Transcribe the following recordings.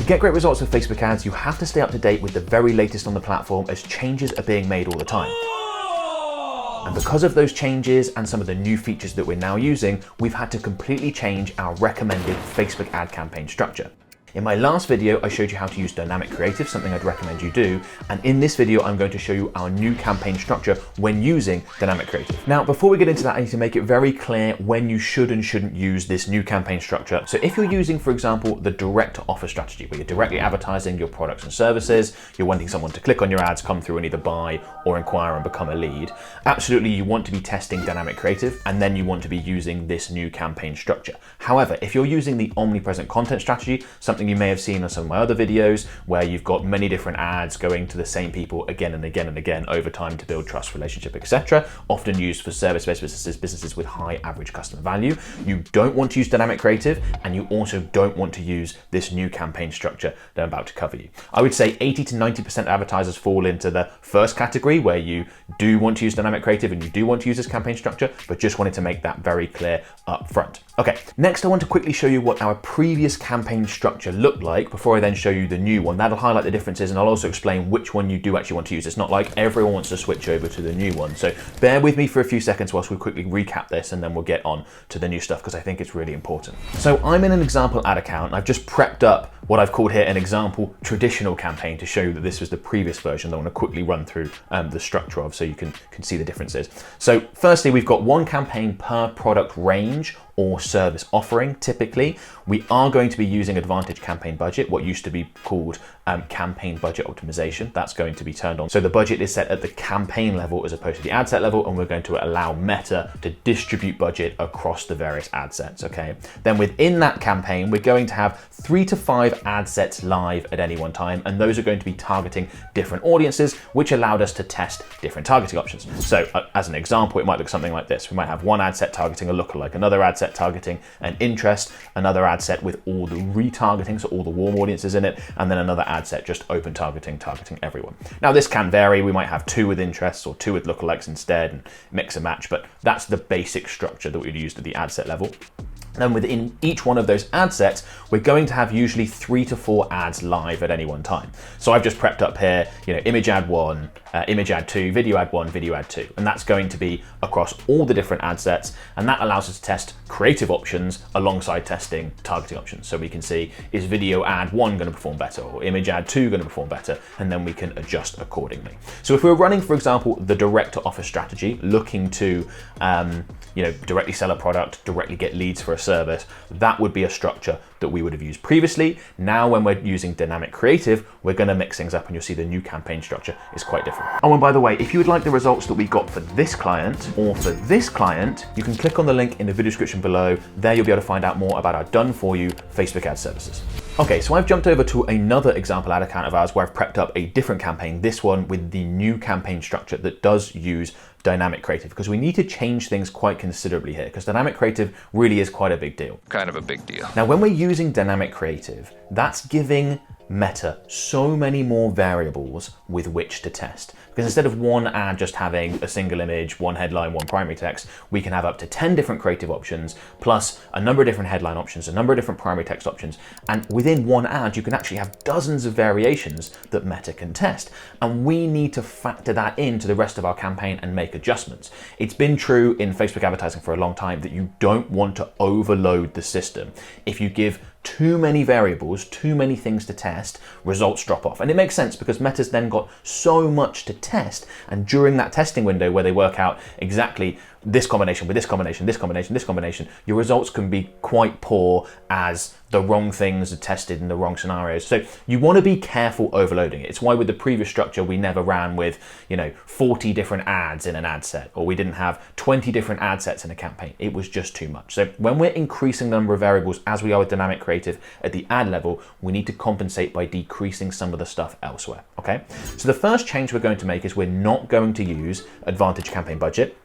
To get great results with Facebook ads, you have to stay up to date with the very latest on the platform, as changes are being made all the time. And because of those changes and some of the new features that we're now using, we've had to completely change our recommended Facebook ad campaign structure. In my last video, I showed you how to use dynamic creative, something I'd recommend you do. And in this video, I'm going to show you our new campaign structure when using dynamic creative. Now, before we get into that, I need to make it very clear when you should and shouldn't use this new campaign structure. So if you're using, for example, the direct to offer strategy, where you're directly advertising your products and services, you're wanting someone to click on your ads, come through and either buy or inquire and become a lead, absolutely you want to be testing dynamic creative, and then you want to be using this new campaign structure. However, if you're using the omnipresent content strategy, something you may have seen on some of my other videos where you've got many different ads going to the same people again and again and again over time to build trust, relationship, etc., often used for service-based businesses with high average customer value. You don't want to use dynamic creative, and you also don't want to use this new campaign structure that I'm about to cover you. I would say 80 to 90% of advertisers fall into the first category, where you do want to use dynamic creative and you do want to use this campaign structure, but just wanted to make that very clear up front. Okay, next I want to quickly show you what our previous campaign structure looked like before I then show you the new one. That'll highlight the differences, and I'll also explain which one you do actually want to use. It's not like everyone wants to switch over to the new one. So bear with me for a few seconds whilst we quickly recap this, and then we'll get on to the new stuff because I think it's really important. So I'm in an example ad account, and I've just prepped up what I've called here an example traditional campaign to show you that this was the previous version that I want to quickly run through the structure of, so you can see the differences. So firstly, we've got one campaign per product range or service offering. Typically, we are going to be using Advantage Campaign Budget, what used to be called campaign budget optimization. That's going to be turned on. So the budget is set at the campaign level as opposed to the ad set level, and we're going to allow Meta to distribute budget across the various ad sets, okay? Then within that campaign, we're going to have 3 to 5 ad sets live at any one time, and those are going to be targeting different audiences, which allowed us to test different targeting options. So as an example, it might look something like this. We might have one ad set targeting a lookalike, another ad set targeting an interest, another ad set with all the retargeting, so all the warm audiences in it, and then another ad set just open targeting everyone. Now this can vary. We might have 2 with interests or 2 with lookalikes instead, and mix and match, but that's the basic structure that we'd used at the ad set level. Then within each one of those ad sets, we're going to have usually 3 to 4 ads live at any one time. So I've just prepped up here, image ad 1, image ad 2, video ad 1, video ad 2. And that's going to be across all the different ad sets. And that allows us to test creative options alongside testing targeting options. So we can see, is video ad 1 going to perform better, or image ad 2 going to perform better? And then we can adjust accordingly. So if we're running, for example, the direct to offer strategy, looking to directly sell a product, directly get leads for a service, that would be a structure that we would have used previously. Now, when we're using dynamic creative, we're going to mix things up, and you'll see the new campaign structure is quite different. Oh, and by the way, if you would like the results that we got for this client or for this client, you can click on the link in the video description below. There you'll be able to find out more about our done for you Facebook ad services. Okay, so I've jumped over to another example ad account of ours where I've prepped up a different campaign, this one with the new campaign structure that does use dynamic creative, because we need to change things quite considerably here, because dynamic creative really is quite a big deal. Kind of a big deal. Now, when we're using dynamic creative, that's giving Meta so many more variables with which to test. Because instead of one ad just having a single image, one headline, one primary text, we can have up to 10 different creative options, plus a number of different headline options, a number of different primary text options. And within one ad, you can actually have dozens of variations that Meta can test. And we need to factor that into the rest of our campaign and make adjustments. It's been true in Facebook advertising for a long time that you don't want to overload the system. If you give too many variables, too many things to test, results drop off. And it makes sense because Meta's then got so much to test. And during that testing window where they work out exactly this combination with this combination, this combination, this combination, your results can be quite poor as the wrong things are tested in the wrong scenarios. So you want to be careful overloading it. It's why with the previous structure, we never ran with, 40 different ads in an ad set, or we didn't have 20 different ad sets in a campaign. It was just too much. So when we're increasing the number of variables, as we are with dynamic creative at the ad level, we need to compensate by decreasing some of the stuff elsewhere, okay? So the first change we're going to make is we're not going to use Advantage Campaign Budget,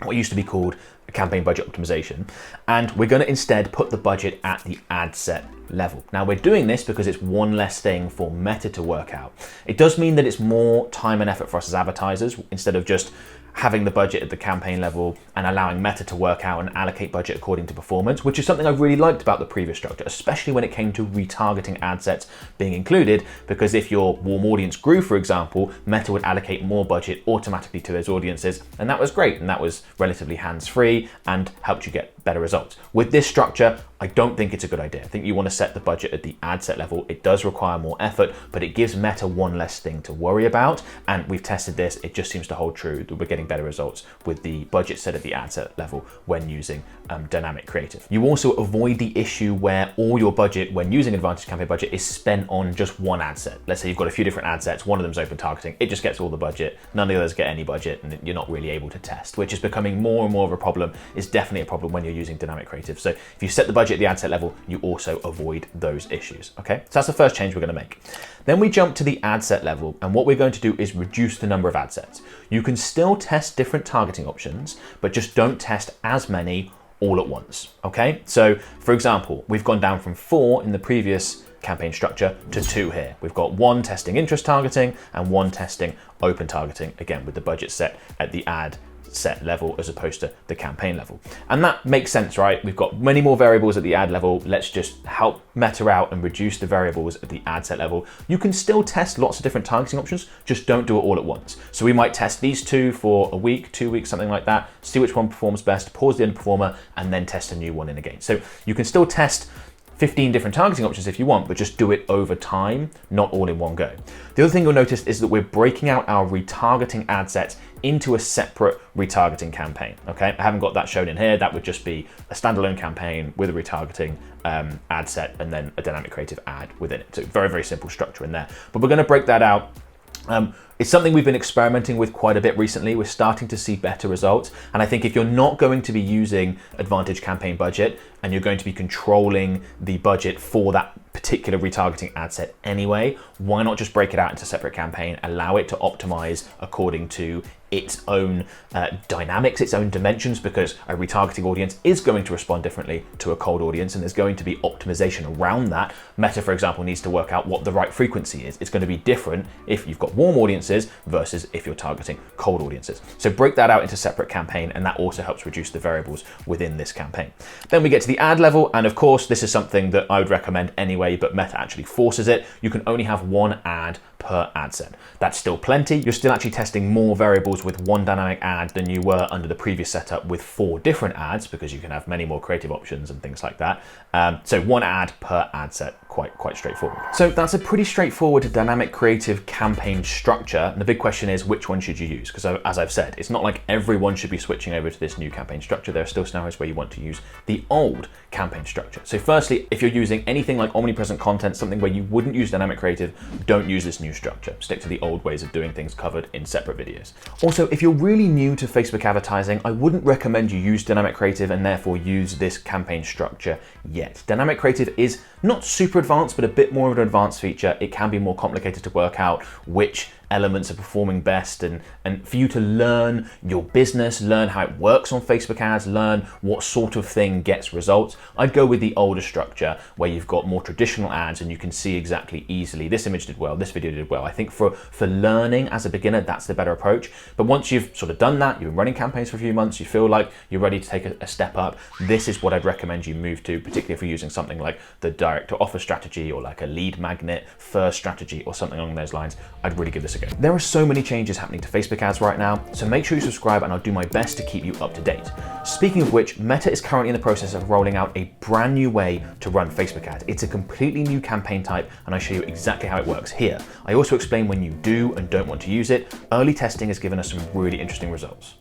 what used to be called campaign budget optimization, and we're going to instead put the budget at the ad set level. Now we're doing this because it's one less thing for Meta to work out. It does mean that it's more time and effort for us as advertisers. Instead of just having the budget at the campaign level and allowing Meta to work out and allocate budget according to performance, which is something I really liked about the previous structure, especially when it came to retargeting ad sets being included, because if your warm audience grew, for example, Meta would allocate more budget automatically to those audiences, and that was great, and that was relatively hands-free and helped you get better results. With this structure, I don't think it's a good idea. I think you want to set the budget at the ad set level. It does require more effort, but it gives Meta one less thing to worry about. And we've tested this. It just seems to hold true that we're getting better results with the budget set at the ad set level when using dynamic creative. You also avoid the issue where all your budget when using Advantage Campaign Budget is spent on just one ad set. Let's say you've got a few different ad sets. One of them's open targeting. It just gets all the budget. None of the others get any budget, and you're not really able to test, which is becoming more and more of a problem. It's definitely a problem when you're using dynamic creative. So if you set the budget at the ad set level, you also avoid those issues, okay? So that's the first change we're gonna make. Then we jump to the ad set level, and what we're going to do is reduce the number of ad sets. You can still test different targeting options, but just don't test as many all at once, okay? So for example, we've gone down from 4 in the previous campaign structure to 2 here. We've got 1 testing interest targeting and 1 testing open targeting, again, with the budget set at the ad set level as opposed to the campaign level. And that makes sense, right? We've got many more variables at the ad level. Let's just help Meta out and reduce the variables at the ad set level. You can still test lots of different targeting options, just don't do it all at once. So we might test these 2 for a week, 2 weeks, something like that, see which one performs best, pause the underperformer, and then test a new one in again. So you can still test 15 different targeting options if you want, but just do it over time, not all in one go. The other thing you'll notice is that we're breaking out our retargeting ad sets into a separate retargeting campaign, okay? I haven't got that shown in here. That would just be a standalone campaign with a retargeting ad set and then a dynamic creative ad within it. So very, very simple structure in there. But we're gonna break that out. It's something we've been experimenting with quite a bit recently. We're starting to see better results. And I think if you're not going to be using Advantage Campaign Budget and you're going to be controlling the budget for that particular retargeting ad set anyway, why not just break it out into a separate campaign, allow it to optimize according to its own dynamics, its own dimensions, because a retargeting audience is going to respond differently to a cold audience, and there's going to be optimization around that. Meta, for example, needs to work out what the right frequency is. It's going to be different if you've got warm audiences versus if you're targeting cold audiences. So break that out into a separate campaign, and that also helps reduce the variables within this campaign. Then we get to the ad level, and of course, this is something that I would recommend anyway, but Meta actually forces it. You can only have 1 ad per ad set. That's still plenty. You're still actually testing more variables with 1 dynamic ad than you were under the previous setup with 4 different ads, because you can have many more creative options and things like that. So 1 ad per ad set, quite straightforward. So that's a pretty straightforward dynamic creative campaign structure. And the big question is, which one should you use? Because as I've said, it's not like everyone should be switching over to this new campaign structure. There are still scenarios where you want to use the old campaign structure. So firstly, if you're using anything like omnipresent content, something where you wouldn't use dynamic creative, don't use this new structure. Stick to the old ways of doing things covered in separate videos. Also, if you're really new to Facebook advertising, I wouldn't recommend you use dynamic creative and therefore use this campaign structure yet. Dynamic creative is not super advanced, but a bit more of an advanced feature. It can be more complicated to work out which elements are performing best, and for you to learn your business, learn how it works on Facebook ads, learn what sort of thing gets results. I'd go with the older structure where you've got more traditional ads and you can see exactly easily, this image did well, this video did well. I think for learning as a beginner, that's the better approach. But once you've sort of done that, you've been running campaigns for a few months, you feel like you're ready to take a step up, this is what I'd recommend you move to, particularly if you're using something like the direct to offer strategy or like a lead magnet first strategy or something along those lines. I'd really give this a go. There are so many changes happening to Facebook ads right now, so make sure you subscribe and I'll do my best to keep you up to date. Speaking of which, Meta is currently in the process of rolling out a brand new way to run Facebook ads. It's a completely new campaign type, and I show you exactly how it works here. I also explain when you do and don't want to use it. Early testing has given us some really interesting results.